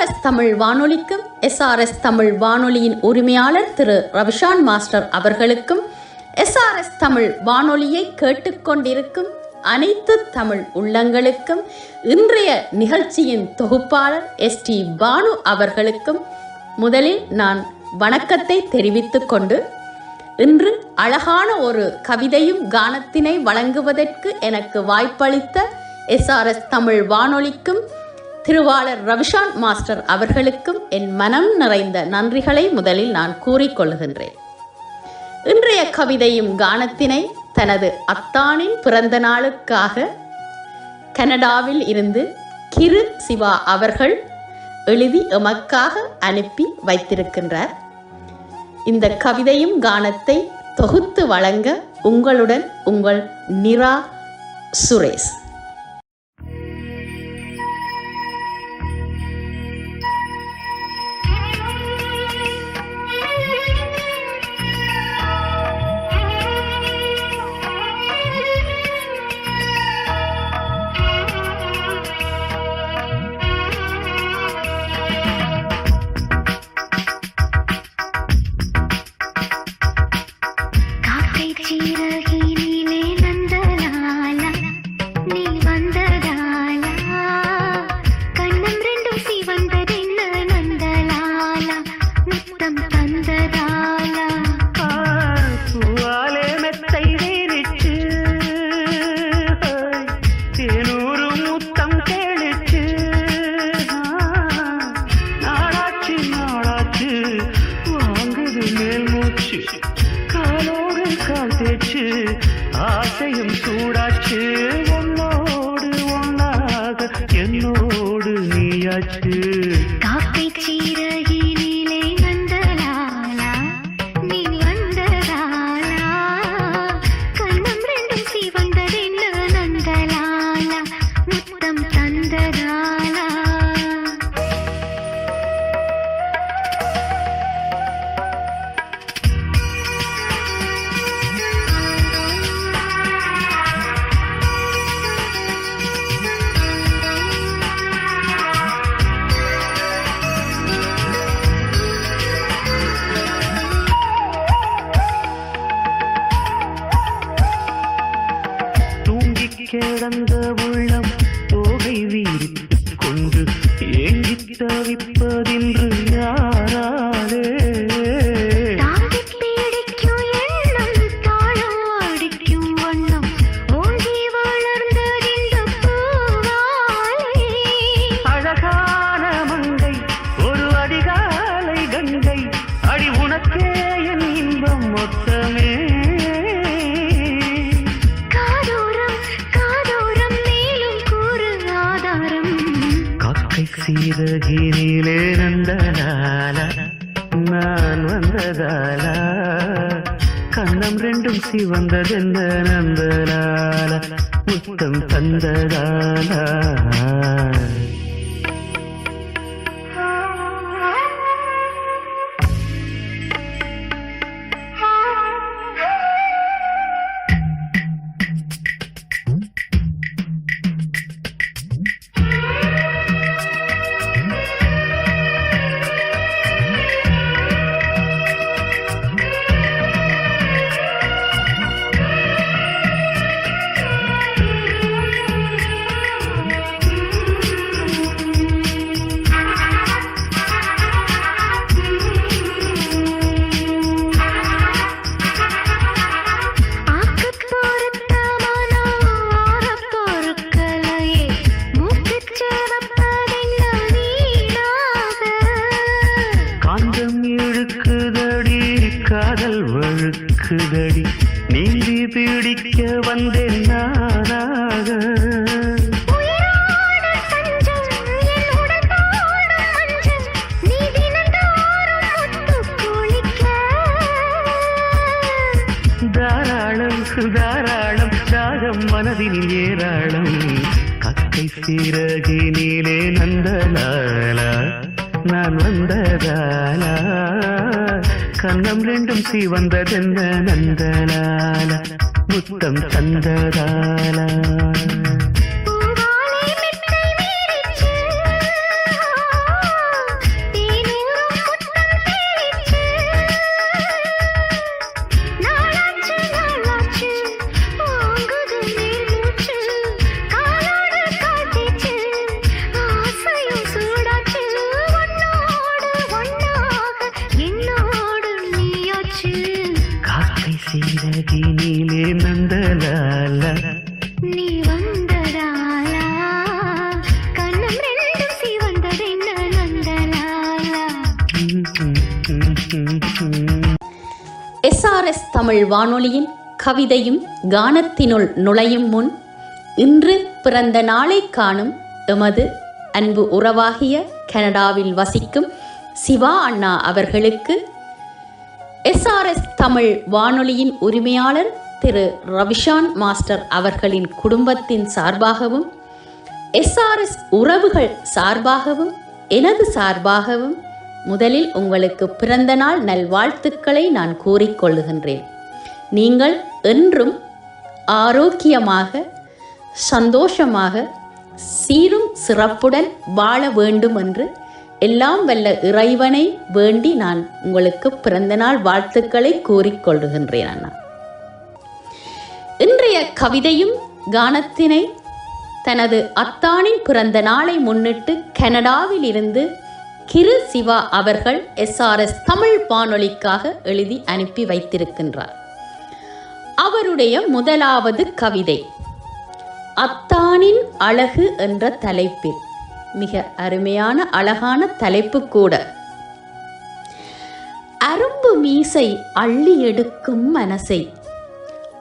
SRS Tamil வானொலிக்கும் SRS Tamil வானொலியின் உரிமையாளர் திரு Ravishan master அவர்களுக்கும் எஸ்ஆர்எஸ் தமிழ் வானொலியை கேட்டுக்கொண்டிருக்கும் அனைத்து தமிழ் உள்ளங்களுக்கும் இன்றைய நிகழ்ச்சியின் தொகுப்பாளர் ST பானு அவர்களுக்கும் முதலில் நான் வணக்கத்தை தெரிவித்துக் கொண்டு இன்று அழகான ஒரு கவிதையும் கானத்தினை வழங்குவதற்கு எனக்கு வாய்ப்பளித்த எஸ்ஆர்எஸ் தமிழ் வானொலிக்கும் திருவாளர் ரவிஷான் மாஸ்டர் அவர்களுக்கும் என் மனம் நிறைந்த நன்றிகளை முதலில் நான் கூறிக்கொள்கின்றேன். இன்றைய கவிதையும் கானத்தினை தனது அத்தானின் பிறந்த நாளுக்காக கனடாவில் இருந்து கிரு சிவா அவர்கள் எழுதி எமக்காக அனுப்பி வைத்திருக்கின்றார். இந்த கவிதையும் கானத்தை தொகுத்து வழங்க உங்களுடன் உங்கள் நிரா சுரேஷ். ஆசையும் சூடாச்சு உன்னோடு ஒன்னாக என்னோடு நீயாச்சு. காக்கை சீரகினிலே வந்தலாலா நீ வந்ததாலா கண்ணம் ரெண்டும் சிவந்ததென்ன நந்தலாலா முத்தம் தந்ததாலா. கிடந்த உள்ளம் தோகை வீரித்துக் கொண்டு ஏங்கித் தவிப்பதின்று யாராலே? தாங்கிப் பிடிக்கும் எண்ணம் தாழம் அடிக்கும் வண்ணம் ஓங்கி வளர்ந்ததிந்த பூவாலே. அழகான மங்கை ஒரு அதிகாலை கங்கை அடி உனக்கே என் இன்பம் மொத்தமே. சீரகினிலே நந்தலாலா நான் வந்ததாலா கண்ணம் ரெண்டும் சிவந்ததென்ன நந்தலாலா முத்தம் தந்ததாலா. காதல் வழுக்குதடி நீந்தி பிடிக்க வந்தேன் நானாக. தாராளம் தாராளம் தாகம் மனதினில் ஏராளம். கக்கை சீரகினிலே நந்தலாலா நான் வந்ததாலா கண்ணம் ரெண்டும் சிவந்ததென்ன நந்தலாலா முத்தம் தந்ததாலா. SRS தமிழ் வானொலியின் கவிதையும் கானத்தினுள் நுழையும் முன் இன்று பிறந்த நாளை காணும் எமது அன்பு உறவாகிய கனடாவில் வசிக்கும் சிவா அண்ணா அவர்களுக்கு SRS தமிழ் வானொலியின் உரிமையாளர் திரு ரவிஷான் மாஸ்டர் அவர்களின் குடும்பத்தின் சார்பாகவும் SRS உறவுகள் சார்பாகவும் எனது சார்பாகவும் முதலில் உங்களுக்கு பிறந்த நாள் நல்வாழ்த்துக்களை நான் கூறிக்கொள்ளுகின்றேன். நீங்கள் என்றும் ஆரோக்கியமாக சந்தோஷமாக சீரும் சிறப்புடன் வாழ வேண்டும் என்று எல்லாம் வல்ல இறைவனை வேண்டி நான் உங்களுக்கு பிறந்த நாள் வாழ்த்துக்களை கூறிக்கொள்ளுகின்றேன் அண்ணா. இன்றைய கவிதையும் கானத்தினை தனது அத்தானின் பிறந்த நாளை முன்னிட்டு கனடாவில் இருந்து கிரு சிவா அவர்கள் SRS தமிழ் வானொலிக்காக எழுதி அனுப்பி வைத்திருக்கின்றார். அவருடைய முதலாவது கவிதை அத்தானின் அழகு என்ற தலைப்பில், மிக அருமையான அழகான தலைப்பு கூட. அரும்பு மீசை அள்ளி எடுக்கும் மனசை,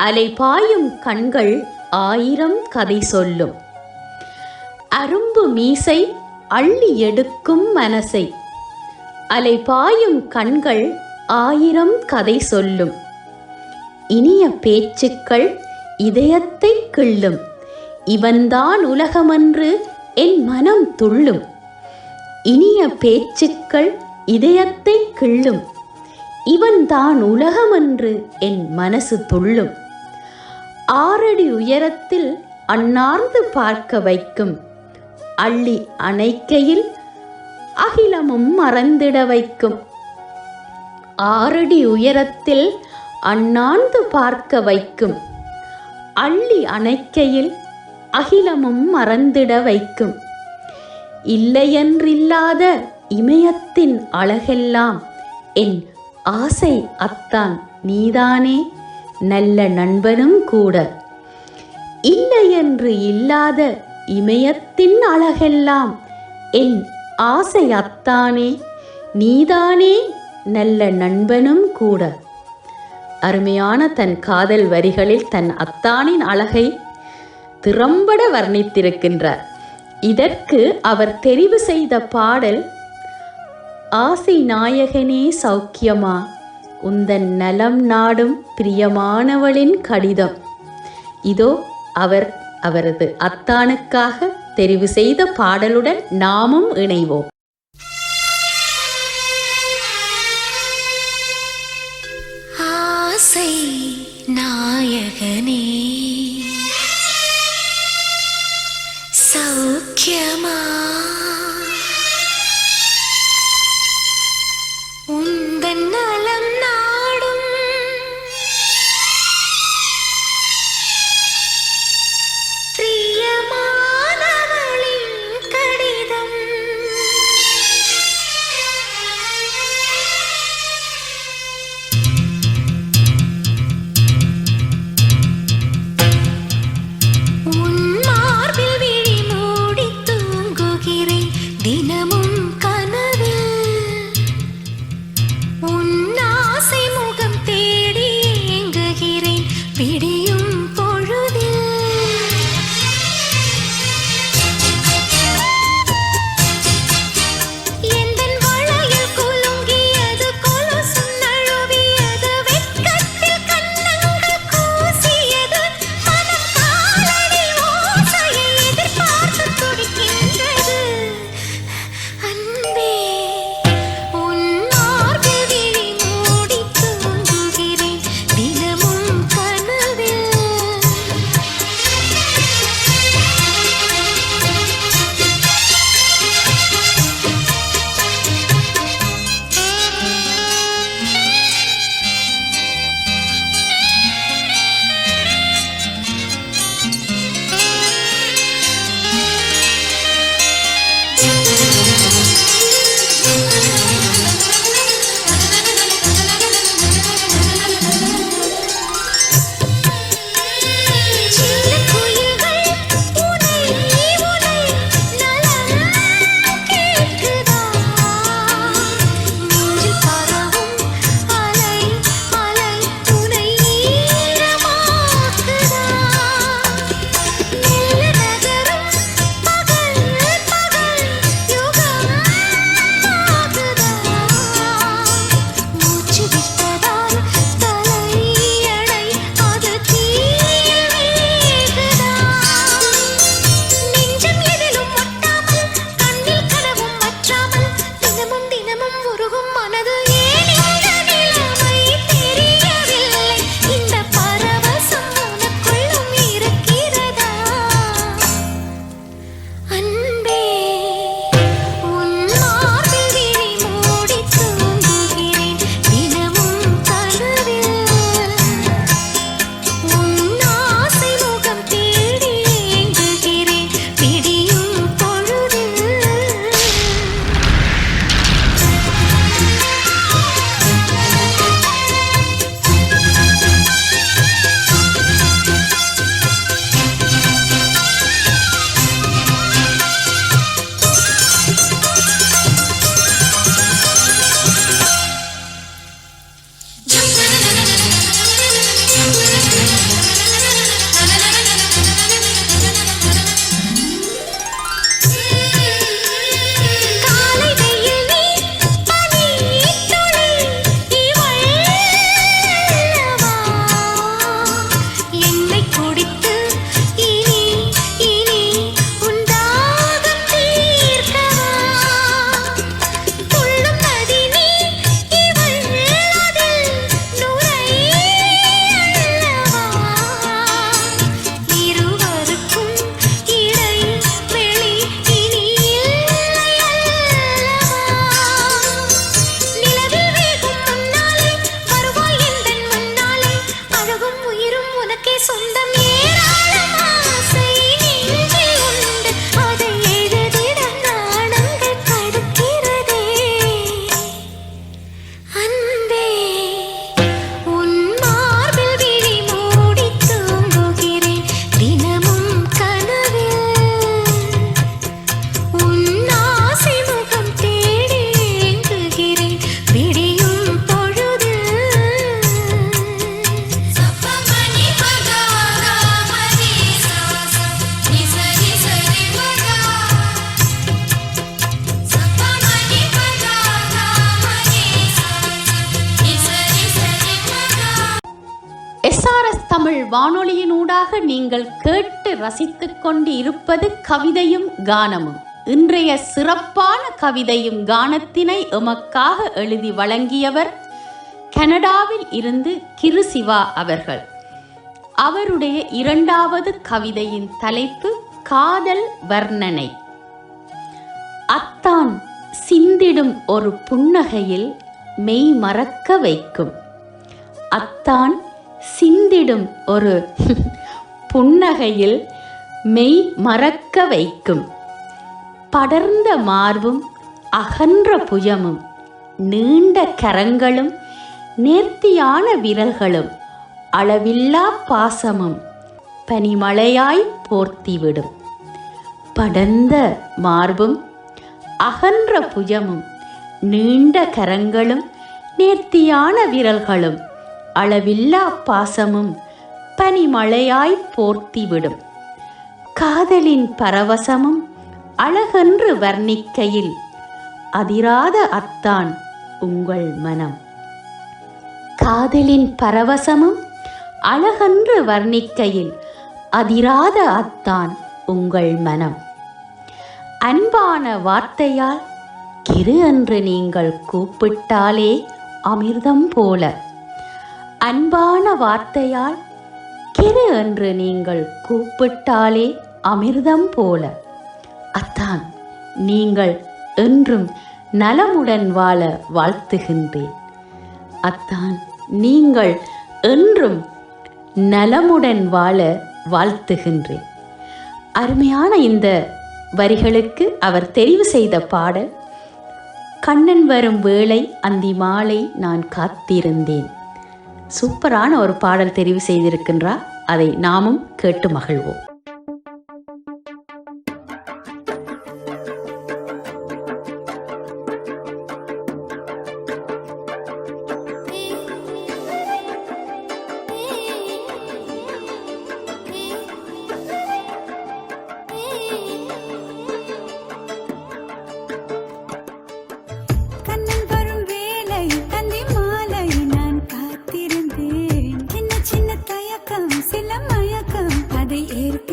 அலைபாயும் கண்கள் ஆயிரம் கதை சொல்லும். அரும்பு மீசை அள்ளி எடுக்கும் மனசை, அலைபாயும் கண்கள் ஆயிரம் கதை சொல்லும். இனிய பேச்சுக்கள் இதயத்தை கிள்ளும். இவன்தான் உலகமென்று என் மனம் துள்ளும். இனிய பேச்சுக்கள் இதயத்தை கிள்ளும். இவன்தான் உலகமென்று என் மனசு துள்ளும். 6 அடி உயரத்தில் அண்ணார்ந்து பார்க்க வைக்கும். அள்ளி அணைக்கையில் அகிலமும் மறந்திட வைக்கும். 6 அடி உயரத்தில் அண்ணாந்து பார்க்க வைக்கும். அள்ளி அணைக்கையில் அகிலமும் மறந்திட வைக்கும். இல்லையென்றில்லாத இமயத்தின் அழகெல்லாம் என் ஆசை அத்தான் நீதானே நல்ல நண்பனும் கூட. இல்லையென்று இல்லாத இமயத்தின் அழகெல்லாம் என் ஆசை அத்தானே நீதானே நல்ல நண்பனும் கூட. அருமையான தன் காதல் வரிகளில் தன் அத்தானின் அழகை திறம்பட வர்ணித்திருக்கின்றார். இதற்கு அவர் தெரிவு செய்த பாடல் ஆசை நாயகனே சௌக்கியமா உந்தன் நலம் நாடும் பிரியமானவளின் கடிதம். இதோ அவரது அத்தானுக்காக தெரிவு செய்த பாடலுடன் நாமும் இணைவோம். ஆசை நாயகனே சௌக்கியமா உந்தன் நலம் நாடும் பிரியமானவளின் கடிதம். உன் மார்பில் விழி மூடி தூங்குகிறேன் தினமும் கனவில். உன் ஆசை முகம் தேடி ஏங்குகிறேன் விடியும் பொழுதில். எந்தன் வளையல் குலுங்கியது கொலுசும் நழுவியது வெட்கத்தில் கன்னங்கள் கூசியது. மனம் காலடி ஓசையை எதிர்பார்த்து துடிக்கின்றது. வானொலியினூடாக நீங்கள் கேட்டு ரசித்துக் கொண்டு இருப்பது கவிதையும் கானமும். இன்றைய சிறப்பான கவிதையும் கானத்தினை எமக்காக எழுதி வழங்கியவர் கனடாவில் இருந்து கிருசிவா அவர்கள். அவருடைய இரண்டாவது கவிதையின் தலைப்பு காதல் வர்ணனை. அத்தான் சிந்திடும் ஒரு புன்னகையில் மெய் மறக்க வைக்கும். அத்தான் சிந்திடும் ஒரு புன்னகையில் மெய் மறக்க வைக்கும். படர்ந்த மார்பும் அகன்ற புயமும் நீண்ட கரங்களும் நேர்த்தியான விரல்களும் அளவில்லா பாசமும் பனிமழையாய் போர்த்திவிடும். படர்ந்த மார்பும் அகன்ற புயமும் நீண்ட கரங்களும் நேர்த்தியான விரல்களும் அளவில்லா பாசமும் பனிமழையாய் போர்த்திவிடும். காதலின் பரவசமும் அழகென்று வர்ணிக்கையில் அதிராத அத்தான் உங்கள் மனம். காதலின் பரவசமும் அழகென்று வர்ணிக்கையில் அதிராத அத்தான் உங்கள் மனம். அன்பான வார்த்தையால் கிரு என்று நீங்கள் கூப்பிட்டாலே அமிர்தம் போல. அன்பான வார்த்தையால் கிரு என்று நீங்கள் கூப்பிட்டாலே அமிர்தம் போல. அத்தான் நீங்கள் என்றும் நலமுடன் வாழ வாழ்த்துகின்றேன். அத்தான் நீங்கள் என்றும் நலமுடன் வாழ வாழ்த்துகின்றேன். அருமையான இந்த வரிகளுக்கு அவர் தெரிவு செய்த பாடல் கண்ணன் வரும் வேளை அந்தி மாலை நான் காத்திருந்தேன். சூப்பரான ஒரு பாடல் தெரிவு செய்திருக்கின்றார். அதை நாமும் கேட்டு மகிழ்வோம். கண்ணன் வரும் வேளை தந்தி மாலை நான் காத்திருந்தேன். சின்ன சின்ன தயக்கம் சில மயக்கம் அதை ஏற்க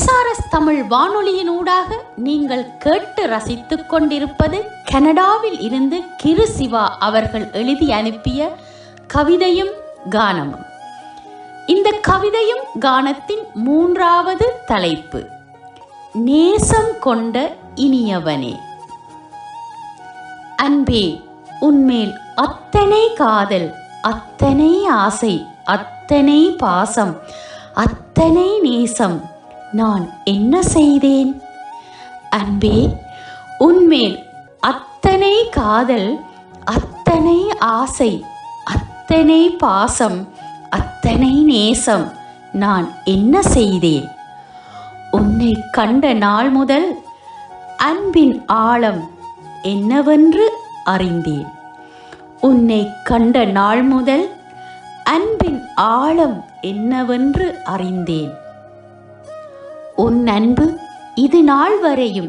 எஸ்ஆர்எஸ் தமிழ் வானொலியினூடாக நீங்கள் கேட்டு ரசித்துக் கொண்டிருப்பது கனடாவில் இருந்து கிரு சிவா அவர்கள் எழுதி அனுப்பிய கவிதையும் கானமும். இந்த கவிதையும் கானத்தின் 3வது தலைப்பு நேசம் கொண்ட இனியவனே. அன்பே, உன்மேல் அத்தனை காதல், அத்தனை ஆசை, அத்தனை பாசம், அத்தனை நேசம், நான் என்ன செய்தேன்? அன்பே, உன்மேல் அத்தனை காதல், அத்தனை ஆசை, அத்தனை பாசம், அத்தனை நேசம், நான் என்ன செய்தேன்? உன்னை கண்ட நாள் முதல் அன்பின் ஆழம் என்னவென்று அறிந்தேன். உன்னை கண்ட நாள் முதல் அன்பின் ஆழம் என்னவென்று அறிந்தேன். உன் அன்பு இது நாள் வரையும்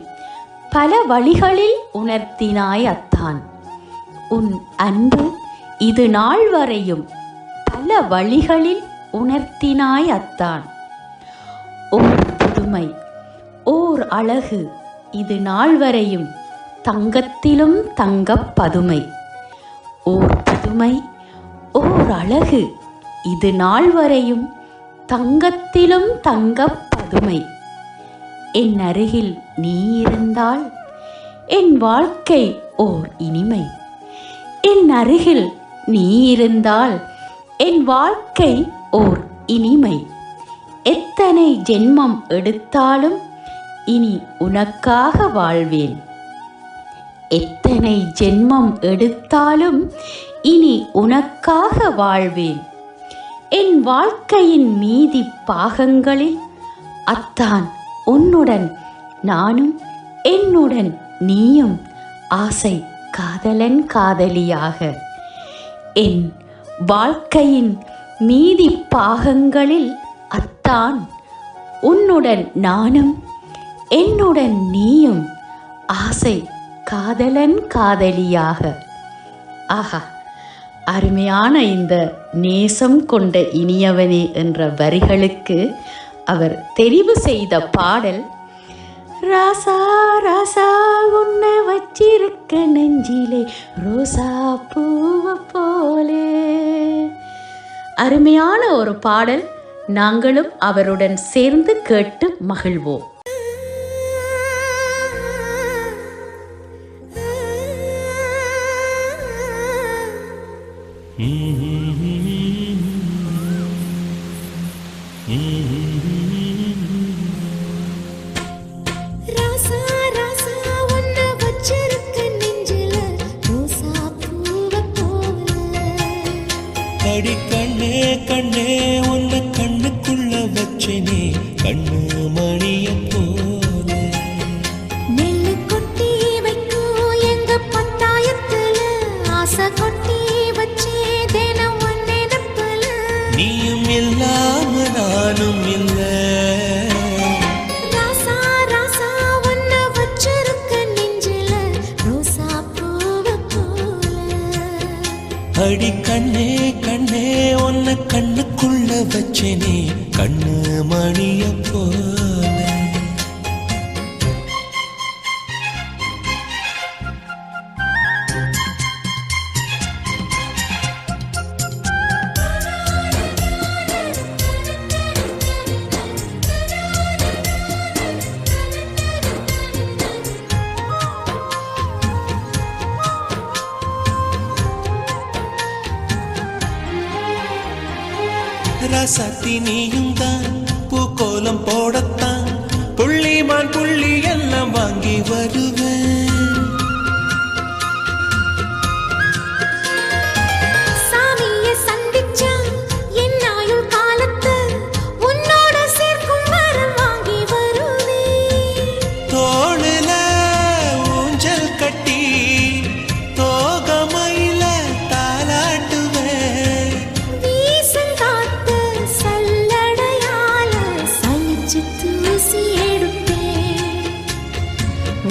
பல வழிகளில் உணர்த்தினாய் அத்தான். உன் அன்பு இது நாள் வரையும் பல வழிகளில் உணர்த்தினாய் அத்தான். ஓர் புதுமை, ஓர் அழகு, இது நாள் வரையும் தங்கத்திலும் தங்கப் பதுமை. ஓர் புதுமை, ஓர் அழகு, இது நாள் வரையும் தங்கத்திலும் தங்கப் பதுமை. என் அருகில் நீ இருந்தால் என் வாழ்க்கை ஓர் இனிமை. என் அருகில் நீ இருந்தால் என் வாழ்க்கை ஓர் இனிமை. எத்தனை ஜென்மம் எடுத்தாலும் இனி உனக்காக வாழ்வேன். எத்தனை ஜென்மம் எடுத்தாலும் இனி உனக்காக வாழ்வேன். என் வாழ்க்கையின் மீதி பாகங்களில் அத்தான் உன்னுடன் நானும், என்னுடன் நீயும், ஆசை காதலன் காதலியாக. என் வாழ்க்கையின் மீதி பாகங்களில் அத்தான் உன்னுடன் நானும், என்னுடன் நீயும், ஆசை காதலன் காதலியாக. ஆஹா, அருமையான இந்த நேசம் கொண்ட இனியவனே என்ற வரிகளுக்கு அவர் தெரிவு செய்த பாடல் ராசா ராசா உன்னை வச்சிருக்க நெஞ்சிலே ரோசா பூவ போலே. அருமையான ஒரு பாடல். நாங்களும் அவருடன் சேர்ந்து கேட்டு மகிழ்வோம். அடி கண்ணே கண்ணே உன்னை கண்ணுக்குள்ள வச்சனே கண்ணு மணிய போல. நெல்லு கொட்டி வைக்கும் எங்க பத்தாயத்துல ஆசை கொட்டி வச்சே தினம் ஒன்னெனப்பல. நீயும் இல்லாம நானும் இல்ல. ராசா ராசா உன்னை வச்சிருக்க நெஞ்சில ரோசா பூவ போல. அடி கண்ணே கண்ணே உன்னை கண்ணுக்குள்ள வச்சனே கண்ணு மணிய போல. ரசத்தி நீயும் தான் பூக்கோலம் போடத்தான் புள்ளிமான் புள்ளி எல்லாம் வாங்கி வருவேன். சாமியை சந்திச்சா என் ஆயுள் காலத்து உன்னோட சேர்க்கும் வரம் வாங்கி வருவேன். தோளுல ஊஞ்சல் கட்டி தோகமையில தாலாட்டுவேன். வீசங்காத்து சல்லடையால சலிச்சு தூசி எடுப்பேன்.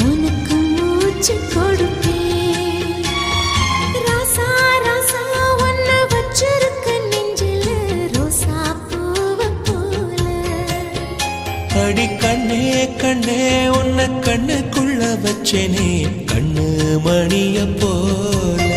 உனக்கு கண்ணே உன்னை கண்ணுக்குள்ள வச்சேனே கண்ணு மணிய போல.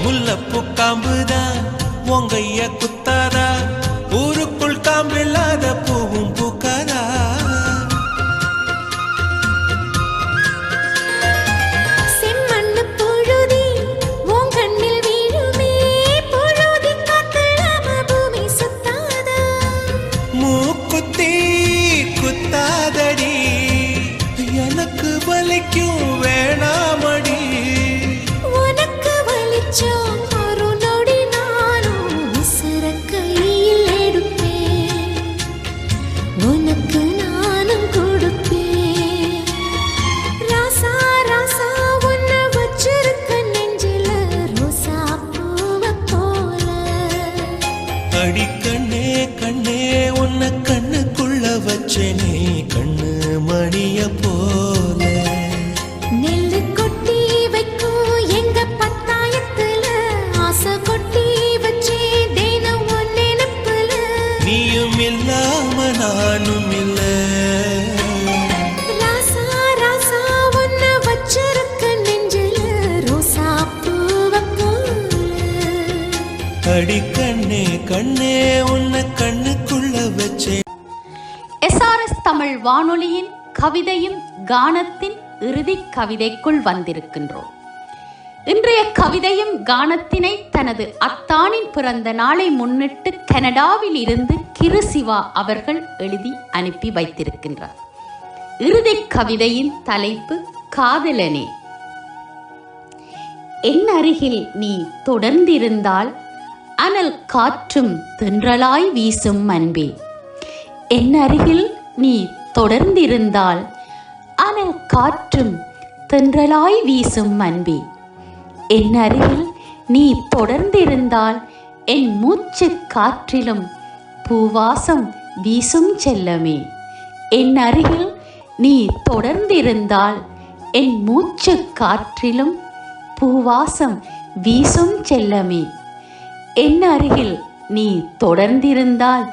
முல்லப்பூ காம்புதான் உங்கைய குத்தாதா, ஊருக்குள் காம்பில்லாத பூவும் பூக்காதா. செம்மண்ணு புழுதி உன் கண்ணில் வீழுமே, புழுதி காத்தலாம பூமி சுத்தாதா. மூக்குத்தி குத்தாதடி எனக்கு வலிக்கும் வேணாமடி. உனக்கு வலிச்சோம் ஒரு நொடி நானும் உசுர கையில் எடுப்பேன், உனக்கு நானும் கொடுப்பேன். ராசா ராசா உன்னை வச்சிருக்க நெஞ்சில ரோசா பூவை போல. அடி கண்ணே கண்ணே உன்னை கண்ணுக்குள்ள வச்சேனே கண்ணு மணிய போல. நெல்லு கொட்டி வைக்கும் எங்க பத்தாயத்துல, ஆசை கொட்டி வச்சே தினம் உன் நினைப்புல. நீயும் இல்லாம நானும் இல்ல. ராசா ராசா உன்னை வச்சிருக்க நெஞ்சில ரோசா பூவை போல. அடி கண்ணே கண்ணே உன்னை கண்ணுக்குள்ள வச்சேன். எஸ்ஆர்எஸ் தமிழ் வானொலியின் கவிதையும் கானத்தின் இறுதி கவிதைக்குள் வந்திருக்கின்றோம். இன்றைய கவிதையும் கானத்தினை தனது அத்தானின் பிறந்த நாளை முன்னிட்டு கனடாவில் இருந்து கிருசிவா அவர்கள் எழுதி அனுப்பி வைத்திருக்கின்றார். இறுதி கவிதையின் தலைப்பு காதலனே. என் அருகில் நீ தொடர்ந்திருந்தால் அனல் காற்றும் தென்றலாய் வீசும் அன்பே. என் அருகில் நீ தொடர்ந்திருந்தால் அனல் காற்றும் தென்றலாய் வீசும் அன்பே. என் அருகில் நீ தொடர்ந்திருந்தால் என் மூச்சு காற்றிலும் பூவாசம் வீசும் செல்லமே. என் அருகில் நீ தொடர்ந்திருந்தால் என் மூச்சு காற்றிலும் பூவாசம் வீசும் செல்லமே. என் அருகில் நீ தொடர்ந்திருந்தால்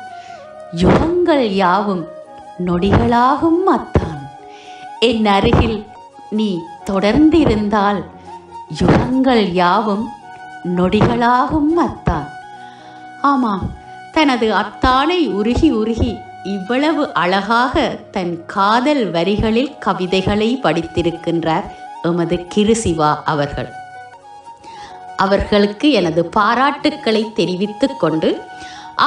யுகங்கள் யாவும் நொடிகளாகும் அத்தான். என் அருகில் நீ தொடர்ந்திருந்தால் யுகங்கள் யாவும் நொடிகளாகும் அத்தான். ஆமாம், தனது அத்தானை உருகி உருகி இவ்வளவு அழகாக தன் காதல் வரிகளில் கவிதைகளை படித்திருக்கின்றார் எமது கிருசிவா அவர்கள். அவர்களுக்கு எனது பாராட்டுக்களை தெரிவித்துக் கொண்டு,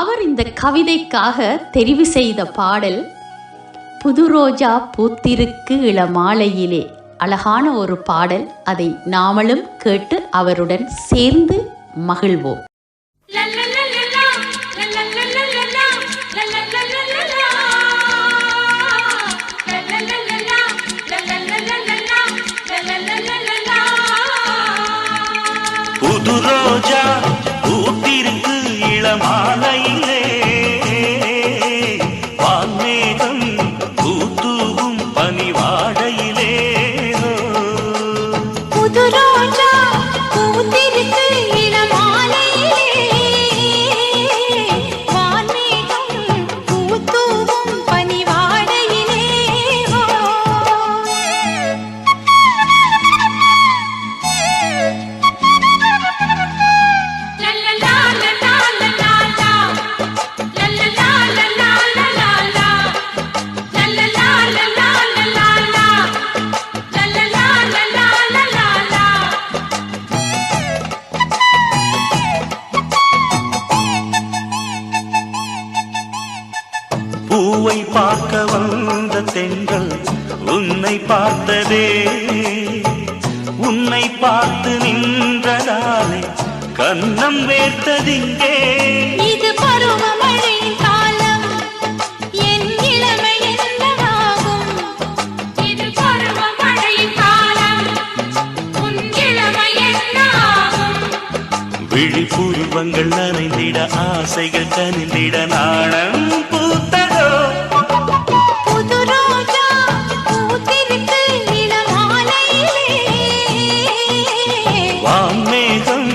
அவர் இந்த கவிதைக்காக தெரிவு செய்த பாடல் புது ரோஜா பூத்திருக்கு இளமாலையிலே. அழகான ஒரு பாடல். அதை நாமளும் கேட்டு அவருடன் சேர்ந்து மகிழ்வோம். புது ரோஜா பூத்திருக்கு இளமாலையிலே, வான்மேகம் பூத்தூவும் பனிவாடையிலே. புது ரோஜா பூத்திருக்கு இளமாலையிலே, வான்மேகம் பூத்தூவும் பனிவாடையிலே. பூவை பார்க்க வந்த தென்றல் உன்னை பார்த்ததே, உன்னை பார்த்து நின்றதாலே கன்னம் வேர்த்ததிங்கே. இது பருவமழை காலம், என் இளமை விழிப்புருவங்கள் நனைந்திட ஆசைகள் கனிந்திட நாணம் பூத்ததோ புது ரோஜா பூத்திருக்கு இளமாலையிலே வான்மேகம்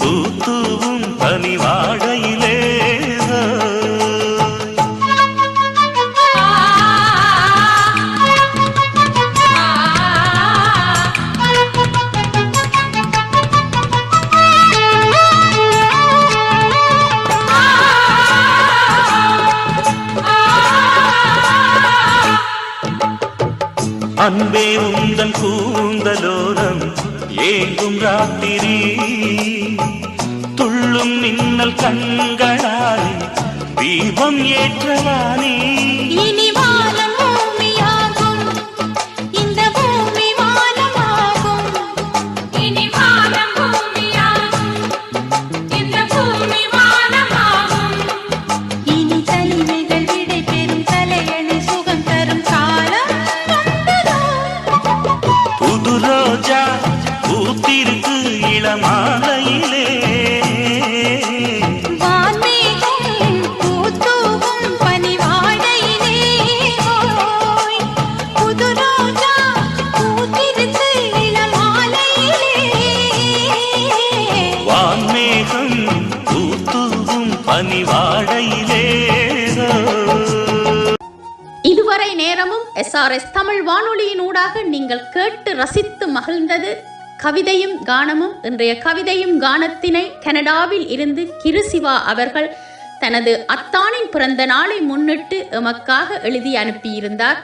பூத்தூவும் பனிவாடையிலே அன்பே உந்தன் கூந்தலோரம் ஏங்கும் ராத்திரி துள்ளும் மின்னல் கண்களாலே தீபம் ஏற்றவானே இனி வானம் பூமியாகும் இந்த பூமி வானமாகும் இனி வானம் பூமியாகும் இந்த பூமி வானமாகும் இனி தனிமைகள் விடை பெறும் தலையணி சுகம் தரும் காலம் வந்ததோ புது ரோஜா பூத்திருக்கு இளமாலையிலே வான்மேகம் பூத்தூவும் பனிவாடையிலே ஓய் புது ரோஜா பூத்திருக்கு இளமாலையிலே வான்மேகம் பூத்தூவும் பனிவாடையிலே இதுவரை நேரமும் SRS தமிழ் வானொலியின் ஊடாக நீங்கள் கேட்டு ரசித்து மகிழ்ந்தது கவிதையும் கானமும். இன்றைய கவிதையும் கானத்தினை கனடாவில் இருந்து கிருசிவா அவர்கள் தனது அத்தானின் பிறந்த நாளை முன்னிட்டு எமக்காக எழுதி அனுப்பியிருந்தார்.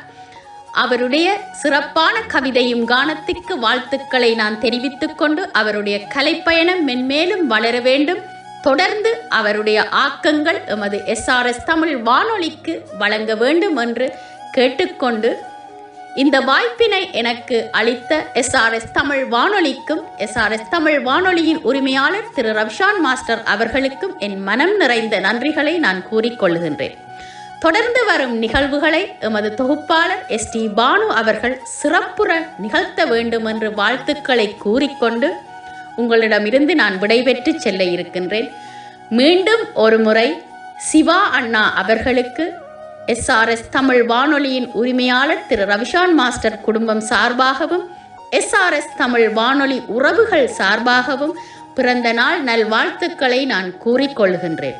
அவருடைய சிறப்பான கவிதையும் கானத்திற்கு வாழ்த்துக்களை நான் தெரிவித்துக் கொண்டு அவருடைய கலைப்பயணம் மென்மேலும் வளர வேண்டும். தொடர்ந்து அவருடைய ஆக்கங்கள் எமது SRS தமிழ் வானொலிக்கு வழங்க வேண்டும் என்று கேட்டுக்கொண்டு இந்த வாய்ப்பினை எனக்கு அளித்த SRS தமிழ் வானொலிக்கும் SRS தமிழ் வானொலியின் உரிமையாளர் திரு ரவிஷான் மாஸ்டர் அவர்களுக்கும் என் மனம் நிறைந்த நன்றிகளை நான் கூறிக்கொள்கின்றேன். தொடர்ந்து வரும் நிகழ்வுகளை எமது தொகுப்பாளர் ST பானு அவர்கள் சிறப்புற நிகழ்த்த வேண்டும் என்று வாழ்த்துக்களை கூறிக்கொண்டு உங்களிடமிருந்து நான் விடைபெற்று செல்ல இருக்கின்றேன். மீண்டும் ஒரு முறை சிவா அண்ணா அவர்களுக்கு SRS தமிழ் வானொலியின் உரிமையாளர் திரு ரவிஷான் மாஸ்டர் குடும்பம் சார்பாகவும் SRS தமிழ் வானொலி உறவுகள் சார்பாகவும் பிறந்த நாள் நல்வாழ்த்துக்களை நான் கூறிக்கொள்கின்றேன்.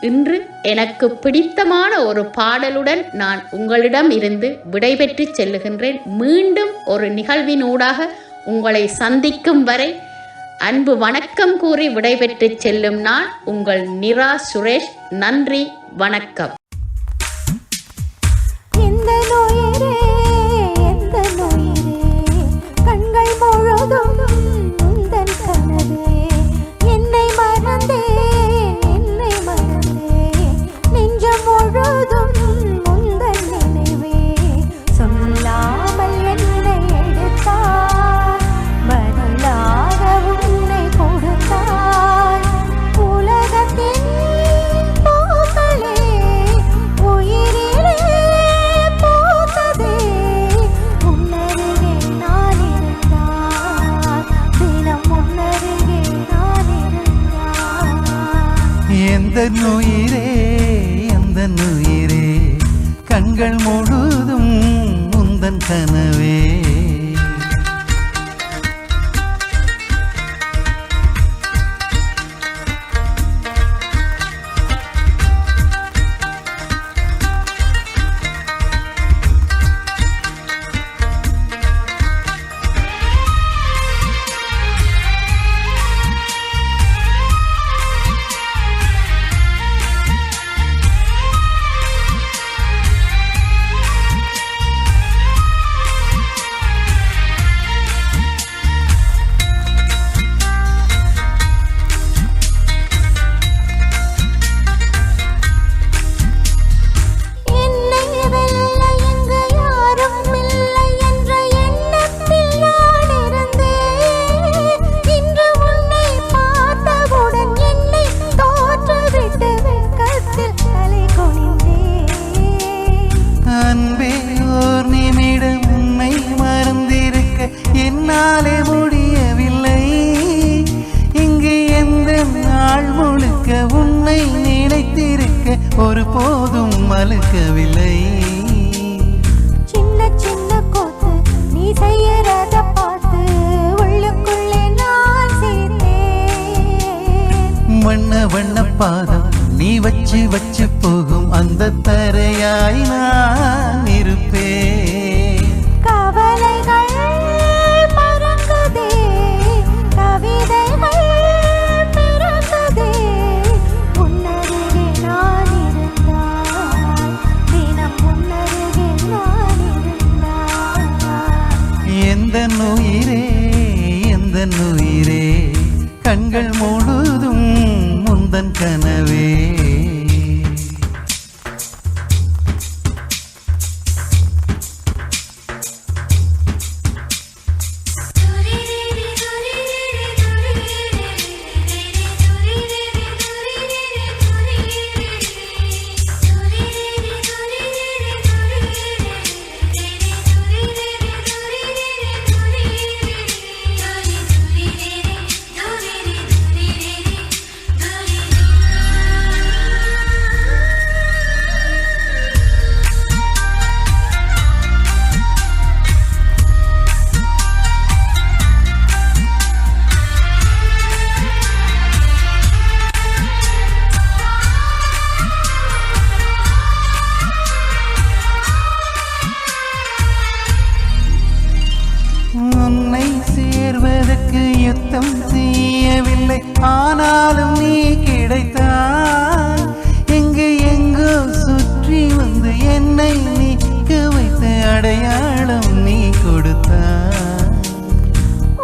இன்று எனக்கு பிடித்தமான ஒரு பாடலுடன் நான் உங்களிடம் இருந்து விடைபெற்று செல்லுகின்றேன். மீண்டும் ஒரு நிகழ்வினூடாக உங்களை சந்திக்கும் வரை அன்பு வணக்கம் கூறி விடைபெற்று செல்லும் நான் உங்கள் நிரா சுரேஷ். நன்றி, வணக்கம். எந்த நோயிரே கண்கள் முழுதும் உந்தன் கனவே என்னை மறந்தேன் நெஞ்சம் முழுதும் உந்தன் நினைவே சொல்லாமல் என்னை எடுத்தாய் பதிலாக உன்னை கொடுத்தாய் உலகத்தின் பூக்களே உயிரிலே பூத்ததே உன்னருகே நான் இருந்தால் தினம் உன்னருகே நான் இருந்தால் எந்த நுயிரே கண்கள் முழுதும் உந்தன் கனவே பழுக்கவில்லை. சின்ன சின்ன கோத்து நீ செய்யறத பார்த்து உள்ளுக்குள்ளே நான் சேர்த்தேன். வண்ண வண்ண பாதம் நீ வச்சு வச்சு போகும் அந்த தரையாய் நான் இருப்பேன். கவலைகள் மறக்குதே, கவிதைகள் பிறக்குதே, உன்னருகே நான் இருந்தால், தினம் உன்னருகே நான் இருந்தால். எந்த உயிரே எந்த உயிரே கண்கள் முழுதும் முந்தன் கனவே. உன்னை சேர்வதற்கு யுத்தம் செய்யவில்லை, ஆனாலும் நீ கிடைத்தாய். எங்கு எங்கோ சுற்றி வந்து என்னை நிற்க வைத்த அடையாளம் நீ கொடுத்தாய்.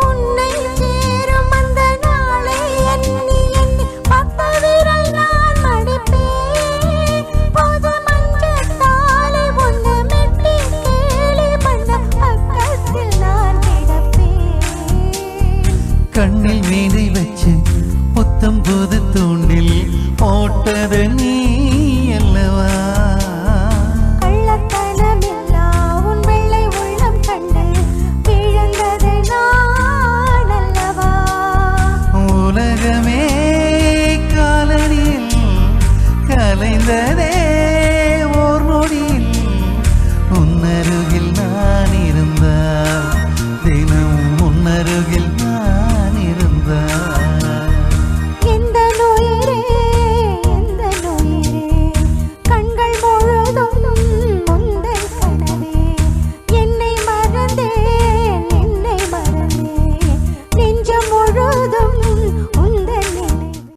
உன்னை சேரும் அந்த நாளை எண்ணி எண்ணி 10 விரல் நான் மடிப்பேன். புது மஞ்சத்தாலே உன்னை மெட்டி கேலி பண்ண பக்கத்தில் நான் கிடப்பேன். கண்ணில் மீதை வச்சு புத்தம் புது தூண்டில் போட்டது நீ அல்லவா.